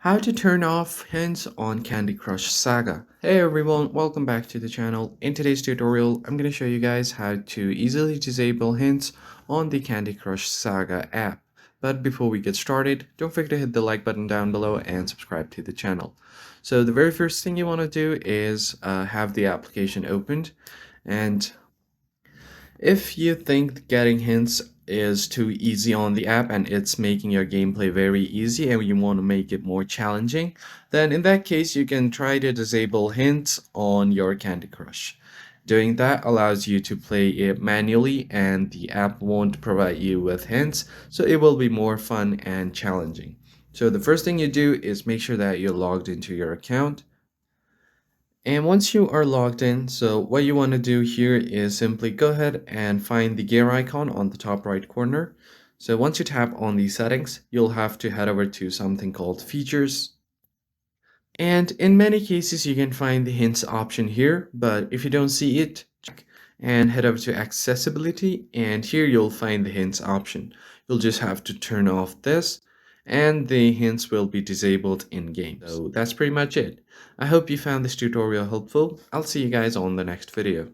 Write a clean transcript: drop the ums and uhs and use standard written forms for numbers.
How to turn off hints on Candy Crush Saga. Hey everyone, welcome back to the channel. In today's tutorial, I'm going to show you guys how to easily disable hints on the Candy Crush Saga app. But before we get started, don't forget to hit the like button down below and subscribe to the channel. So the very first thing you want to do is have the application opened, and if you think getting hints is too easy on the app and it's making your gameplay very easy and you want to make it more challenging, then in that case you can try to disable hints on your Candy Crush. Doing that allows you to play it manually and the app won't provide you with hints, so it will be more fun and challenging. So the first thing you do is make sure that you're logged into your account. And once you are logged in, so what you want to do here is simply go ahead and find the gear icon on the top right corner. So once you tap on the settings, you'll have to head over to something called features. And in many cases, you can find the hints option here, but if you don't see it, check and head over to accessibility, and here you'll find the hints option. You'll just have to turn off this and the hints will be disabled in game. So that's pretty much it. I hope you found this tutorial helpful. I'll see you guys on the next video.